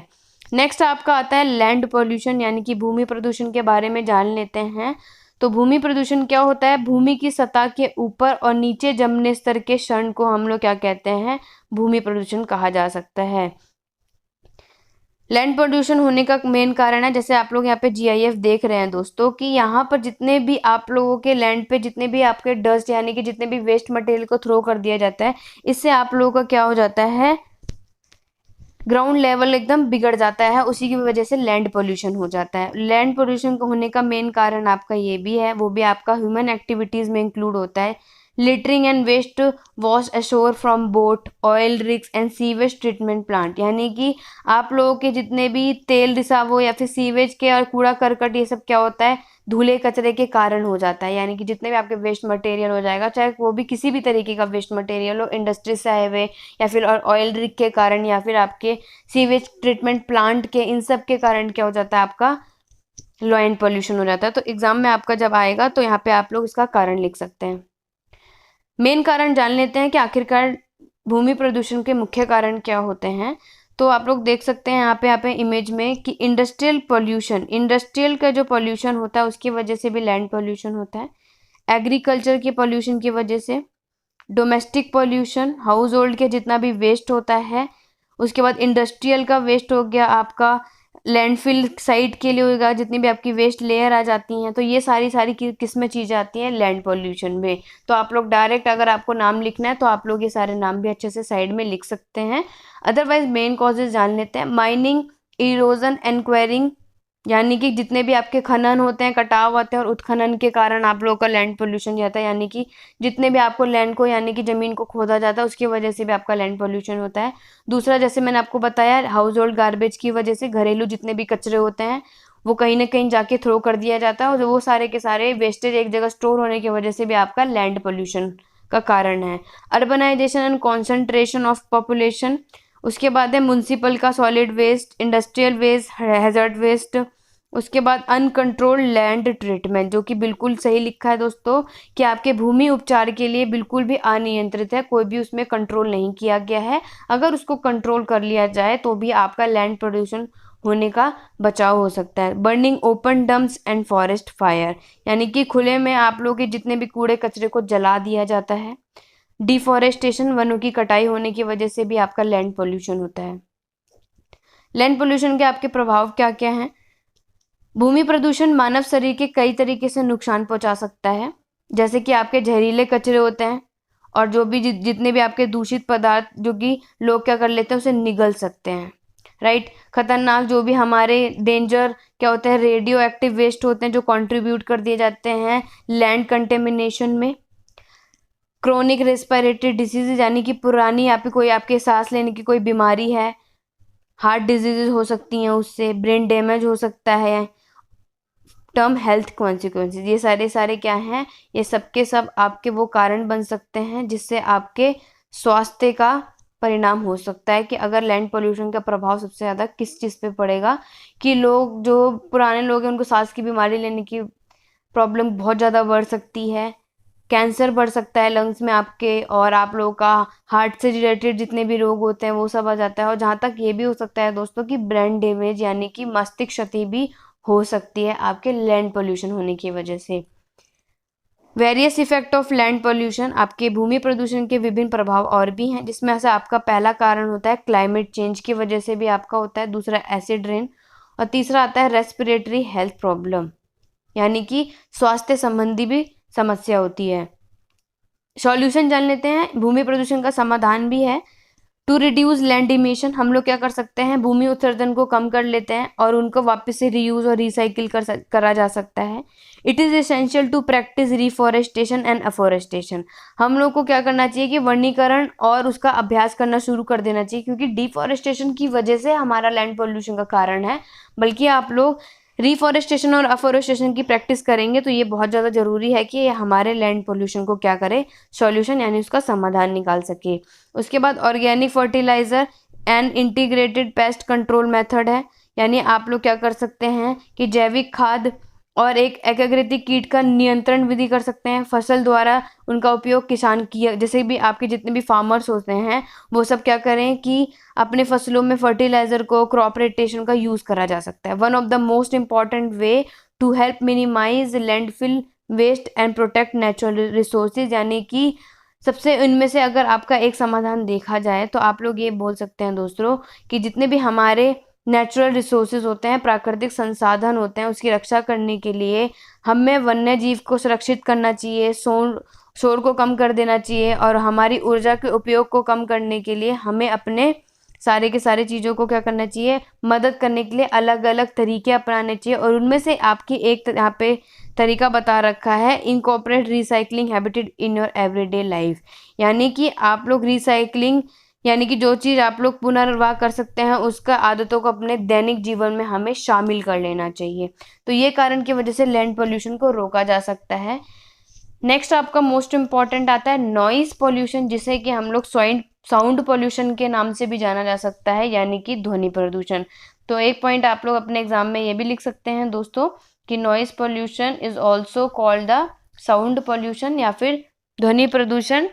नेक्स्ट आपका आता है लैंड पोल्यूशन यानी कि भूमि प्रदूषण के बारे में जान लेते हैं। तो भूमि प्रदूषण क्या होता है, भूमि की सतह के ऊपर और नीचे जमने स्तर के क्षण को हम लोग क्या कहते हैं, भूमि प्रदूषण कहा जा सकता है। लैंड पोल्यूशन होने का मेन कारण है, जैसे आप लोग यहाँ पे GIF देख रहे हैं दोस्तों, कि यहाँ पर जितने भी आप लोगों के लैंड पे जितने भी आपके डस्ट यानी कि जितने भी वेस्ट मटेरियल को थ्रो कर दिया जाता है, इससे आप लोगों का क्या हो जाता है, ग्राउंड लेवल एकदम बिगड़ जाता है। उसी की वजह से लैंड पोल्यूशन हो जाता है। लैंड पोल्यूशन होने का मेन कारण आपका ये भी है, वो भी आपका ह्यूमन एक्टिविटीज़ में इंक्लूड होता है। Littering and waste wash ashore from boat, oil rigs and sewage treatment plant, यानी कि आप लोगों के जितने भी तेल रिसाव या फिर सीवेज के और कूड़ा करकट ये सब क्या होता है, धूले कचरे के कारण हो जाता है। यानी कि जितने भी आपके वेस्ट मटेरियल हो जाएगा, चाहे वो भी किसी भी तरीके का वेस्ट मटेरियल हो, इंडस्ट्री से आए हुए या फिर ऑयल रिग के कारण या फिर आपके सीवेज ट्रीटमेंट प्लांट के, इन सब के कारण क्या हो जाता है, आपका लैंड पोल्यूशन हो जाता है। तो एग्जाम में आपका जब आएगा तो यहाँ पे आप लोग इसका कारण लिख सकते हैं। मेन कारण जान लेते हैं कि आखिरकार भूमि प्रदूषण के मुख्य कारण क्या होते हैं। तो आप लोग देख सकते हैं यहाँ पे इमेज में कि इंडस्ट्रियल पोल्यूशन, इंडस्ट्रियल का जो पोल्यूशन होता है उसकी वजह से भी लैंड पोल्यूशन होता है। एग्रीकल्चर के पोल्यूशन की वजह से, डोमेस्टिक पोल्यूशन, हाउस होल्ड के जितना भी वेस्ट होता है, उसके बाद इंडस्ट्रियल का वेस्ट हो गया, आपका लैंडफिल साइट के लिए होगा, जितनी भी आपकी वेस्ट लेयर आ जाती हैं, तो ये सारी किस्में चीज़ें आती हैं लैंड पोल्यूशन में। तो आप लोग डायरेक्ट अगर आपको नाम लिखना है तो आप लोग ये सारे नाम भी अच्छे से साइड में लिख सकते हैं। अदरवाइज मेन कॉजेज जान लेते हैं। माइनिंग, इरोजन एंड क्वेरिंग, यानी कि जितने भी आपके खनन होते हैं, कटाव होते हैं और उत्खनन के कारण आप लोगों का लैंड पोल्यूशन जाता है। यानी कि जितने भी आपको लैंड को यानी कि ज़मीन को खोदा जाता है उसकी वजह से भी आपका लैंड पोल्यूशन होता है। दूसरा, जैसे मैंने आपको बताया, हाउस होल्ड गार्बेज की वजह से घरेलू जितने भी कचरे होते हैं वो कहीं ना कहीं जाके थ्रो कर दिया जाता है, और वो सारे के सारे वेस्टेज एक जगह स्टोर होने की वजह से भी आपका लैंड पोल्यूशन का कारण है। Urbanisation and concentration of population, उसके बाद है म्युनिसिपल का solid waste, industrial waste, hazard waste, उसके बाद अनकंट्रोल्ड लैंड ट्रीटमेंट, जो कि बिल्कुल सही लिखा है दोस्तों कि आपके भूमि उपचार के लिए बिल्कुल भी अनियंत्रित है, कोई भी उसमें कंट्रोल नहीं किया गया है। अगर उसको कंट्रोल कर लिया जाए तो भी आपका लैंड पोल्यूशन होने का बचाव हो सकता है। Burning open dumps and forest fire, यानी कि खुले में आप लोग के जितने भी कूड़े कचरे को जला दिया जाता है। डिफॉरेस्टेशन, वनों की कटाई होने की वजह से भी आपका लैंड पोल्यूशन होता है। लैंड पोल्यूशन के आपके प्रभाव क्या क्या हैं। भूमि प्रदूषण मानव शरीर के कई तरीके से नुकसान पहुंचा सकता है, जैसे कि आपके जहरीले कचरे होते हैं और जो भी जितने भी आपके दूषित पदार्थ जो कि लोग क्या कर लेते हैं उसे निगल सकते हैं, राइट। खतरनाक जो भी हमारे डेंजर क्या होते हैं, रेडियो एक्टिव वेस्ट होते हैं जो कंट्रीब्यूट कर दिए जाते हैं लैंड कंटेमिनेशन में। क्रोनिक रेस्पिरेटरी डिसीज, यानी कि पुरानी या फिर कोई आपके सांस लेने की कोई बीमारी है, हार्ट डिजीजेज हो सकती हैं उससे, ब्रेन डैमेज हो सकता है, टर्म हेल्थ कॉन्सिक्वेंसेज, ये सारे क्या हैं, ये सब के सब आपके वो कारण बन सकते हैं जिससे आपके स्वास्थ्य का परिणाम हो सकता है। कि अगर लैंड पोल्यूशन का प्रभाव सबसे ज़्यादा किस चीज़ पे पड़ेगा, कि लोग जो पुराने लोग हैं उनको सांस की बीमारी लेने की प्रॉब्लम बहुत ज़्यादा बढ़ सकती है, कैंसर बढ़ सकता है लंग्स में आपके, और आप लोगों का हार्ट से रिलेटेड जितने भी रोग होते हैं वो सब आ जाता है। और जहाँ तक ये भी हो सकता है दोस्तों कि ब्रेन डैमेज यानी कि मस्तिष्क क्षति भी हो सकती है आपके लैंड पोल्यूशन होने की वजह से। Various effect of land pollution, आपके भूमि प्रदूषण के विभिन्न प्रभाव और भी हैं, जिसमें से आपका पहला कारण होता है क्लाइमेट चेंज की वजह से भी आपका होता है, दूसरा एसिड रेन, और तीसरा आता है रेस्पिरेटरी हेल्थ प्रॉब्लम, यानी कि स्वास्थ्य संबंधी भी समस्या होती है। सॉल्यूशन जान लेते हैं। भूमि प्रदूषण का समाधान भी है। टू रिड्यूस लैंड इमिशन, हम लोग क्या कर सकते हैं, भूमि उत्सर्जन को कम कर लेते हैं और उनको वापस से रीयूज और रिसाइकिल करा जा सकता है। It is essential to practise reforestation and afforestation, हम लोग को क्या करना चाहिए कि वनीकरण और उसका अभ्यास करना शुरू कर देना चाहिए, क्योंकि डिफॉरेस्टेशन की वजह से हमारा लैंड पोल्यूशन का कारण है। बल्कि आप लोग रिफॉरेस्टेशन और अफॉरेस्टेशन की प्रैक्टिस करेंगे तो ये बहुत ज़्यादा ज़रूरी है कि हमारे लैंड पोल्यूशन को क्या करे, सॉल्यूशन यानी उसका समाधान निकाल सके। उसके बाद organic fertiliser and integrated pest control method है, यानी आप लोग क्या कर सकते हैं कि जैविक खाद और एक एकीकृत कीट का नियंत्रण विधि कर सकते हैं। फसल द्वारा उनका उपयोग किसान किया, जैसे भी आपके जितने भी फार्मर्स होते हैं वो सब क्या करें कि अपने फसलों में फर्टिलाइजर को, क्रॉप रोटेशन का यूज़ करा जा सकता है। One of the most important way to help minimise landfill waste and protect natural resources, यानी कि सबसे इनमें से अगर आपका एक समाधान देखा जाए तो आप लोग ये बोल सकते हैं दोस्तों कि जितने भी हमारे नेचुरल रिसोर्सेज होते हैं, प्राकृतिक संसाधन होते हैं, उसकी रक्षा करने के लिए हमें वन्य जीव को सुरक्षित करना चाहिए, शोर को कम कर देना चाहिए और हमारी ऊर्जा के उपयोग को कम करने के लिए हमें अपने सारे के सारे चीज़ों को क्या करना चाहिए, मदद करने के लिए अलग अलग तरीके अपनाने चाहिए। और उनमें से आपकी एक यहाँ पे तरीका बता रखा है, incorporate recycling habited in your everyday life, यानी कि आप लोग रिसाइकलिंग यानी कि जो चीज़ आप लोग पुनर्वाह कर सकते हैं उसका आदतों को अपने दैनिक जीवन में हमें शामिल कर लेना चाहिए। तो ये कारण की वजह से लैंड पोल्यूशन को रोका जा सकता है। नेक्स्ट आपका मोस्ट इम्पॉर्टेंट आता है नॉइस पोल्यूशन, जिसे कि हम लोग साउंड पोल्यूशन के नाम से भी जाना जा सकता है, यानी कि ध्वनि प्रदूषण। तो एक पॉइंट आप लोग अपने एग्जाम में ये भी लिख सकते हैं दोस्तों कि noise pollution is also called the sound pollution, या फिर ध्वनि प्रदूषण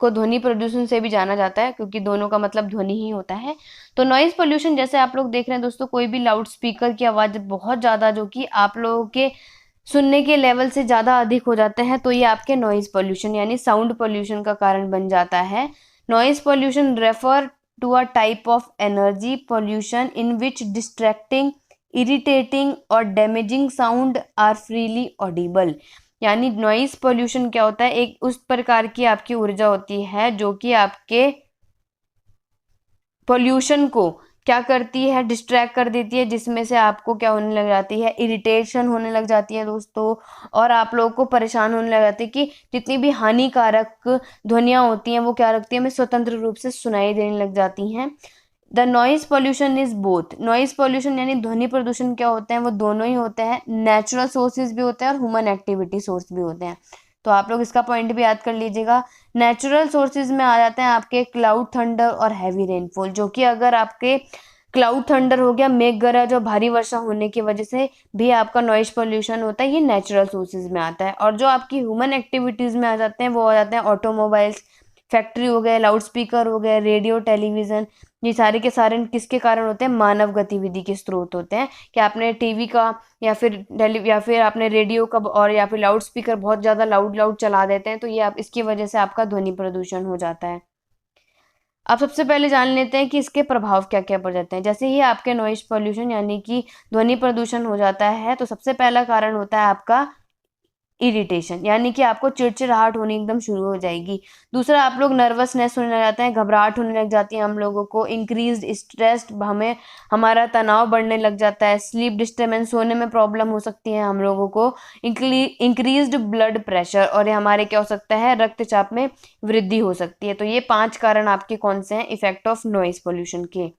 को ध्वनि प्रदूषण से भी जाना जाता है, क्योंकि दोनों का मतलब ध्वनि ही होता है। तो नॉइज पोल्यूशन जैसे आप लोग देख रहे हैं दोस्तों, कोई भी लाउड स्पीकर की आवाज़ बहुत ज़्यादा जो कि आप लोगों के सुनने के लेवल से ज़्यादा अधिक हो जाते हैं, तो ये आपके नॉइज पोल्यूशन यानी साउंड पोल्यूशन का कारण बन जाता है। Noise pollution refer to a type of energy pollution in which distracting, irritating और damaging sound are freely audible, यानी नॉइज पोल्यूशन क्या होता है, एक उस प्रकार की आपकी ऊर्जा होती है जो कि आपके पोल्यूशन को क्या करती है, डिस्ट्रैक्ट कर देती है, जिसमें से आपको क्या होने लग जाती है, इरिटेशन होने लग जाती है दोस्तों, और आप लोगों को परेशान होने लग जाती है कि जितनी भी हानिकारक ध्वनियाँ होती हैं वो क्या रखती है, हमें स्वतंत्र रूप से सुनाई देने लग जाती हैं। The noise pollution is both, noise pollution यानी ध्वनि प्रदूषण क्या होते हैं, वो दोनों ही होते हैं, नेचुरल सोर्सेज भी होते हैं और ह्यूमन एक्टिविटी सोर्स भी होते हैं। तो आप लोग इसका पॉइंट भी याद कर लीजिएगा। नेचुरल सोर्सेज में आ जाते हैं आपके क्लाउड थंडर और हैवी रेनफॉल, जो कि अगर आपके क्लाउड थंडर हो गया, मेघ गरज और भारी वर्षा होने की वजह से भी आपका नॉइज पोल्यूशन होता है, ये नेचुरल सोर्सेज में आता है। और जो आपकी ह्यूमन एक्टिविटीज़ में आ जाते हैं वो आ जाते हैं ऑटोमोबाइल्स, फैक्ट्री हो गए, लाउड स्पीकर हो गए, रेडियो, टेलीविज़न, ये सारे के सारे किसके कारण होते हैं, मानव गतिविधि के स्रोत होते हैं। कि आपने टीवी का या फिर आपने रेडियो का और या फिर लाउड स्पीकर बहुत ज़्यादा लाउड चला देते हैं, तो ये आप इसकी वजह से आपका ध्वनि प्रदूषण हो जाता है। अब सबसे पहले जान लेते हैं कि इसके प्रभाव क्या क्या पड़ जाते हैं। जैसे ही आपके नॉइज पोल्यूशन यानी कि ध्वनि प्रदूषण हो जाता है तो सबसे पहला कारण होता है आपका इरिटेशन, यानी कि आपको चिड़चिड़ाहट होनी एकदम शुरू हो जाएगी। दूसरा, आप लोग नर्वसनेस होने लग जाते हैं, घबराहट होने लग जाती है हम लोगों को। इंक्रीज्ड स्ट्रेस, हमारा तनाव बढ़ने लग जाता है। स्लीप डिस्टर्बेंस, सोने में प्रॉब्लम हो सकती है हम लोगों को। इंक्रीज्ड ब्लड प्रेशर, और ये हमारे क्या हो सकता है, रक्तचाप में वृद्धि हो सकती है। तो ये 5 कारण आपके कौन से हैं इफेक्ट ऑफ नॉइज पोल्यूशन के।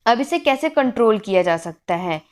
अब इसे कैसे कंट्रोल किया जा सकता है।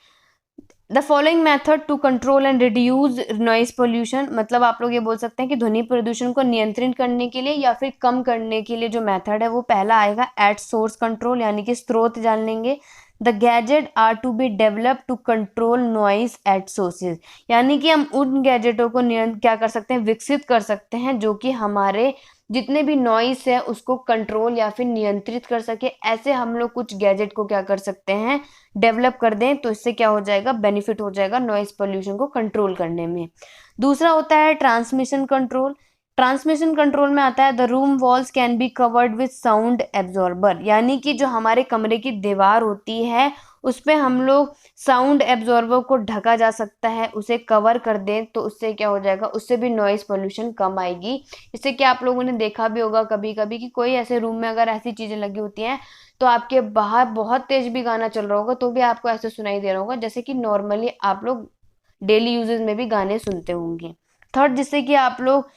The following method to control and reduce noise pollution, मतलब आप लोग ये बोल सकते हैं कि ध्वनि प्रदूषण को नियंत्रित करने के लिए या फिर कम करने के लिए जो मेथड है वो पहला आएगा एट सोर्स कंट्रोल, यानी कि स्रोत जान लेंगे। The gadget are to be develop to control noise at sources, यानी कि हम उन गैजेटों को क्या कर सकते हैं, विकसित कर सकते हैं जो कि हमारे जितने भी नॉइस है उसको कंट्रोल या फिर नियंत्रित कर सके। ऐसे हम लोग कुछ गैजेट को क्या कर सकते हैं, डेवलप कर दें, तो इससे क्या हो जाएगा, बेनिफिट हो जाएगा नॉइज पोल्यूशन को कंट्रोल करने में। दूसरा होता है ट्रांसमिशन कंट्रोल। ट्रांसमिशन कंट्रोल में आता है the room walls can be covered with sound absorber, यानी कि जो हमारे कमरे की दीवार होती है उस पे हम लोग साउंड एब्जॉर्बर को ढका जा सकता है, उसे कवर कर दें तो उससे क्या हो जाएगा, उससे भी नॉइस पोल्यूशन कम आएगी। इससे कि आप लोगों ने देखा भी होगा कभी कभी कि कोई ऐसे रूम में अगर ऐसी चीजें लगी होती हैं तो आपके बाहर बहुत तेज भी गाना चल रहा होगा तो भी आपको ऐसे सुनाई दे रहा होगा जैसे कि नॉर्मली आप लोग डेली यूजेस में भी गाने सुनते होंगे। थर्ड, जिससे कि आप लोग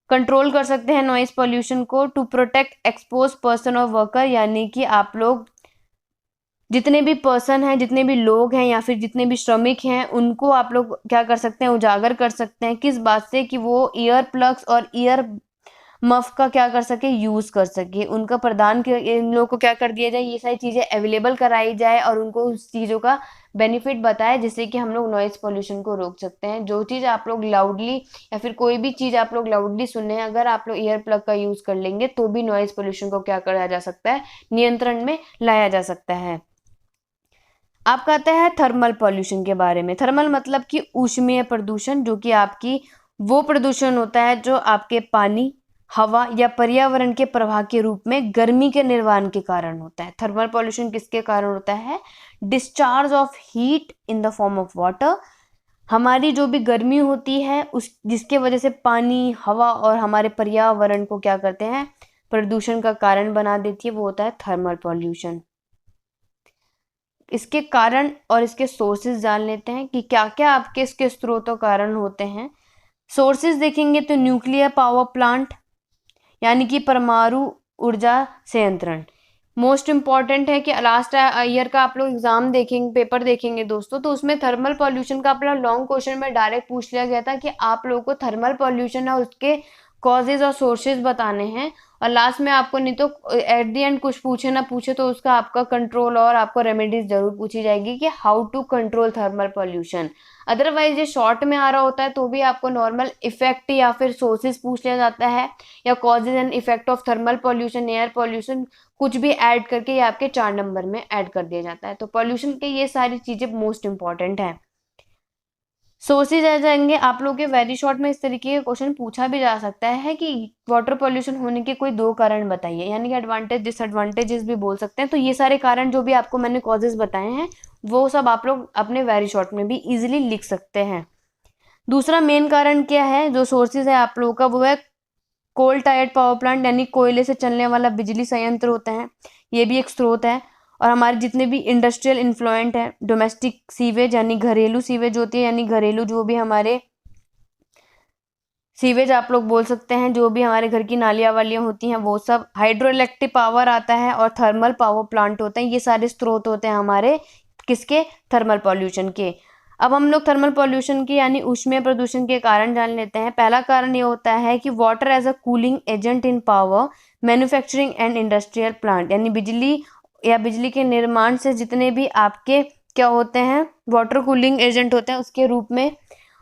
कंट्रोल कर सकते हैं नॉइस पोल्यूशन को, टू प्रोटेक्ट एक्सपोज पर्सन और वर्कर, यानी कि आप लोग जितने भी पर्सन हैं, जितने भी लोग हैं या फिर जितने भी श्रमिक हैं, उनको आप लोग क्या कर सकते हैं, उजागर कर सकते हैं। किस बात से कि वो ईयर प्लग्स और ईयर मफ का क्या कर सके, यूज कर सके। उनका प्रदान इन लोगों को क्या कर दिया जाए, ये सारी चीजें अवेलेबल कराई जाए और उनको उस चीजों का बेनिफिट बताए जिससे कि हम लोग नॉइज पोल्यूशन को रोक सकते हैं। जो चीज आप लोग लाउडली या फिर कोई भी चीज आप लोग लाउडली सुने, अगर आप लोग ईयर प्लग का यूज कर लेंगे तो भी नॉइज पोल्यूशन को क्या करा जा सकता है, नियंत्रण में लाया जा सकता है। आपका आता है थर्मल पॉल्यूशन के बारे में। थर्मल मतलब कि ऊष्मीय प्रदूषण, जो कि आपकी वो प्रदूषण होता है जो आपके पानी, हवा या पर्यावरण के प्रवाह के रूप में गर्मी के निर्वाण के कारण होता है। थर्मल पॉल्यूशन किसके कारण होता है, discharge of heat in the form of water. हमारी जो भी गर्मी होती है उस जिसके वजह से पानी, हवा और हमारे पर्यावरण को क्या करते हैं, प्रदूषण का कारण बना देती है, वो होता है थर्मल पॉल्यूशन। इसके कारण और इसके सोर्सेज जान लेते हैं कि क्या क्या आपके इसके स्रोतों कारण होते हैं। सोर्सेज देखेंगे तो न्यूक्लियर पावर प्लांट यानी कि परमाणु ऊर्जा संयंत्र मोस्ट इंपॉर्टेंट है। कि लास्ट ईयर का आप लोग एग्जाम देखेंगे, पेपर देखेंगे दोस्तों, तो उसमें थर्मल पॉल्यूशन का अपना लॉन्ग क्वेश्चन में डायरेक्ट पूछ लिया गया था कि आप लोगों को थर्मल पॉल्यूशन है उसके कॉजेज और सोर्सेज बताने हैं। और लास्ट में आपको नहीं तो एट द एंड कुछ पूछे ना पूछे तो उसका आपका कंट्रोल और आपको रेमेडीज जरूर पूछी जाएगी कि how to control thermal pollution. Otherwise ये शॉर्ट में आ रहा होता है तो भी आपको नॉर्मल इफेक्ट या फिर सोर्सेज पूछ लिया जाता है, या causes and effect of thermal pollution, air pollution, कुछ भी ऐड करके ये आपके 4 नंबर में ऐड कर दिया जाता है। तो पॉल्यूशन के ये सारी चीजें मोस्ट इंपॉर्टेंट है। सोर्सेज आ जाएंगे आप लोग के वेरी शॉर्ट में। इस तरीके के क्वेश्चन पूछा भी जा सकता है कि वाटर पॉल्यूशन होने के कोई 2 कारण बताइए, यानी कि एडवांटेज डिसएडवांटेजेस भी बोल सकते हैं। तो ये सारे कारण जो भी आपको मैंने कॉजेज बताए हैं वो सब आप लोग अपने वेरी शॉर्ट में भी इजीली लिख सकते हैं। दूसरा मेन कारण क्या है जो सोर्सेज है आप लोगों का, वो है कोल टायर्ड पावर प्लांट, यानी कोयले से चलने वाला बिजली संयंत्र होता है, ये भी एक स्रोत है। और हमारे जितने भी इंडस्ट्रियल इन्फ्लुएंट है, डोमेस्टिक सीवेज यानी घरेलू सीवेज होती है, यानी घरेलू जो भी हमारे सीवेज आप लोग बोल सकते हैं, जो भी हमारे घर की नालियाँ वालियाँ होती हैं वो सब। हाइड्रो इलेक्ट्रिक पावर आता है और थर्मल पावर प्लांट होते हैं। ये सारे स्रोत होते हैं हमारे किसके, थर्मल पॉल्यूशन के। अब हम लोग थर्मल पॉल्यूशन के यानी ऊष्मीय प्रदूषण के कारण जान लेते हैं। पहला कारण ये होता है कि water as a cooling agent in power manufacturing and industrial plant, यानी बिजली या बिजली के निर्माण से जितने भी आपके क्या होते हैं, वाटर कूलिंग एजेंट होते हैं उसके रूप में।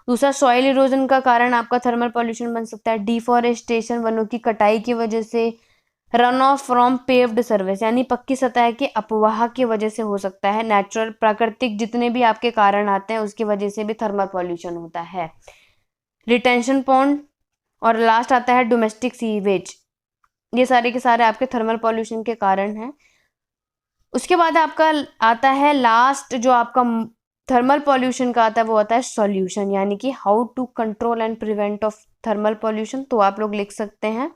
दूसरा सॉइल इरोजन का कारण आपका थर्मल पॉल्यूशन बन सकता है, डिफॉरेस्टेशन वनों की कटाई की वजह से, run of from paved service यानी पक्की सतह के अपवाह की वजह से हो सकता है, नेचुरल प्राकृतिक जितने भी आपके कारण आते हैं उसकी वजह से भी थर्मल पॉल्यूशन होता है, रिटेंशन पॉन्ड, और लास्ट आता है डोमेस्टिक सीवेज। ये सारे के सारे आपके थर्मल पॉल्यूशन के कारण हैं। उसके बाद आपका आता है लास्ट जो आपका थर्मल पॉल्यूशन का आता है, वो आता है सॉल्यूशन, यानी कि how to control and prevent of thermal pollution. तो आप लोग लिख सकते हैं।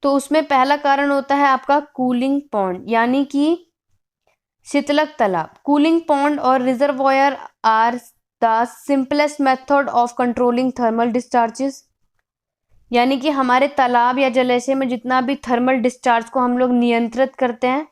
तो उसमें पहला कारण होता है आपका कूलिंग पॉन्ड, यानी कि शीतलक तालाब। कूलिंग पॉन्ड और reservoir are the simplest method of controlling thermal discharges, यानी कि हमारे तालाब या जलाशय में जितना भी थर्मल डिस्चार्ज को हम लोग नियंत्रित करते हैं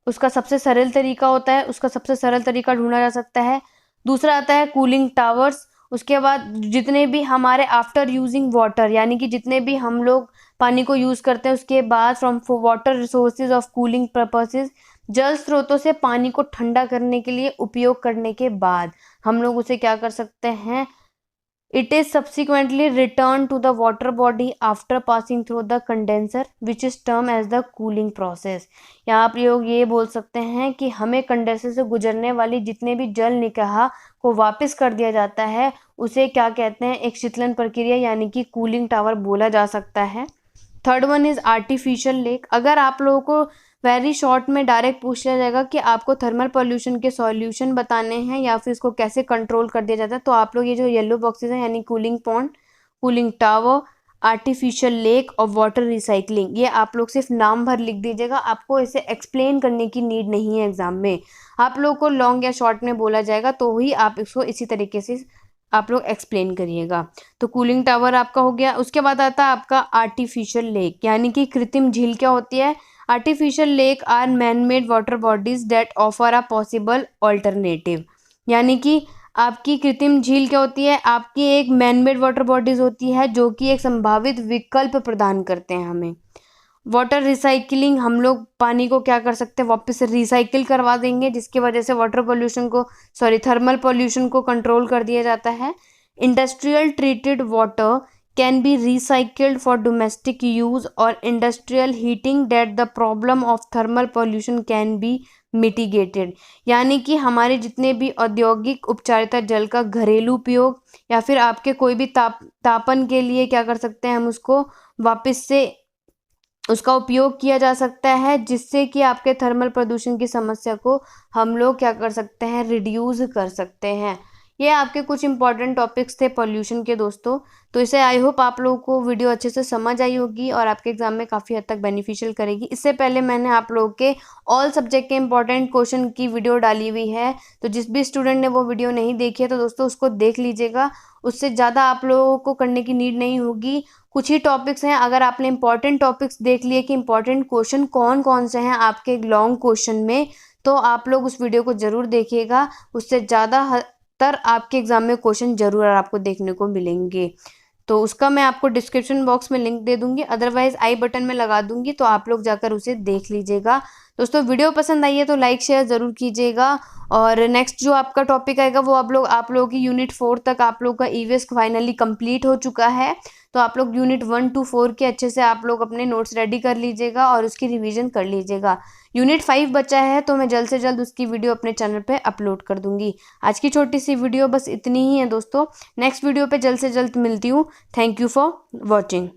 उसका सबसे सरल तरीका होता है, उसका सबसे सरल तरीका ढूंढा जा सकता है। दूसरा आता है कूलिंग टावर्स। उसके बाद जितने भी हमारे आफ्टर यूजिंग वाटर, यानी कि जितने भी हम लोग पानी को यूज करते हैं उसके बाद from water resources of cooling purposes, जल स्रोतों से पानी को ठंडा करने के लिए उपयोग करने के बाद हम लोग उसे क्या कर सकते हैं, it is subsequently returned to the water body after passing through the condenser which is termed as the cooling process। यहाँ आप लोग ये बोल सकते हैं कि हमें कंडेंसर से गुजरने वाली जितने भी जल निकाह को वापस कर दिया जाता है उसे क्या कहते हैं, एक शीतलन प्रक्रिया यानी कि कूलिंग टावर बोला जा सकता है। Third one is artificial lake. अगर आप लोगों को वेरी शॉर्ट में डायरेक्ट पूछ लिया जाएगा कि आपको थर्मल पॉल्यूशन के सॉल्यूशन बताने हैं या फिर इसको कैसे कंट्रोल कर दिया जाता है, तो आप लोग ये जो येलो बॉक्सेस हैं यानी cooling pond, cooling tower, artificial lake और वाटर रिसाइकलिंग, ये आप लोग सिर्फ नाम भर लिख दीजिएगा। आपको इसे एक्सप्लेन करने की नीड नहीं है एग्जाम में। आप लोग को लॉन्ग या शॉर्ट में बोला जाएगा तो ही आप इसको इसी तरीके से आप लोग एक्सप्लेन करिएगा। तो कूलिंग टावर आपका हो गया। उसके बाद आता है आपका आर्टिफिशियल लेक यानी कि कृत्रिम झील। क्या होती है? Artificial lake are man made water bodies that offer a possible alternative. यानी कि आपकी कृत्रिम झील क्या होती है? आपकी एक मैन मेड वाटर बॉडीज होती है जो कि एक संभावित विकल्प प्रदान करते हैं हमें। वाटर रिसाइकलिंग, हम लोग पानी को क्या कर सकते हैं, वापस से रिसाइकिल करवा देंगे, जिसकी वजह से वाटर पोल्यूशन को थर्मल पोल्यूशन को कंट्रोल कर दिया जाता है। Industrial treated water can be recycled for domestic use और industrial heating that the problem of thermal pollution can be mitigated. यानी कि हमारे जितने भी औद्योगिक उपचारिता जल का घरेलू उपयोग या फिर आपके कोई भी तापन के लिए क्या कर सकते हैं, हम उसको वापस से उसका उपयोग किया जा सकता है, जिससे कि आपके थर्मल प्रदूषण की समस्या को हम लोग क्या कर सकते हैं, रिड्यूस कर सकते हैं। ये आपके कुछ इंपॉर्टेंट टॉपिक्स थे पॉल्यूशन के दोस्तों। तो इसे आई होप आप लोगों को वीडियो अच्छे से समझ आई होगी और आपके एग्जाम में काफ़ी हद तक बेनिफिशियल करेगी। इससे पहले मैंने आप लोगों के ऑल सब्जेक्ट के इंपॉर्टेंट क्वेश्चन की वीडियो डाली हुई है, तो जिस भी स्टूडेंट ने वो वीडियो नहीं देखी है तो दोस्तों उसको देख लीजिएगा। उससे ज़्यादा आप लोगों को करने की नीड नहीं होगी। कुछ ही टॉपिक्स हैं, अगर आपने इंपॉर्टेंट टॉपिक्स देख लिए कि इंपॉर्टेंट क्वेश्चन कौन कौन से हैं आपके लॉन्ग क्वेश्चन में, तो आप लोग उस वीडियो को ज़रूर देखिएगा। उससे ज़्यादा आपके एग्जाम में क्वेश्चन जरूर आपको देखने को मिलेंगे। तो उसका मैं आपको डिस्क्रिप्शन बॉक्स में लिंक दे दूंगी, अदरवाइज आई बटन में लगा दूंगी, तो आप लोग जाकर उसे देख लीजिएगा। दोस्तों वीडियो पसंद आई है तो लाइक शेयर ज़रूर कीजिएगा। और नेक्स्ट जो आपका टॉपिक आएगा वो आप लोगों की यूनिट 4 तक आप लोग का ईवीएस फाइनली कंप्लीट हो चुका है। तो आप लोग यूनिट 1 to 4 के अच्छे से आप लोग अपने नोट्स रेडी कर लीजिएगा और उसकी रिवीजन कर लीजिएगा। यूनिट 5 बचा है तो मैं जल्द से जल्द उसकी वीडियो अपने चैनल पे अपलोड कर दूंगी। आज की छोटी सी वीडियो बस इतनी ही है दोस्तों। नेक्स्ट वीडियो पे जल्द से जल्द मिलती हूँ। Thank you for watching.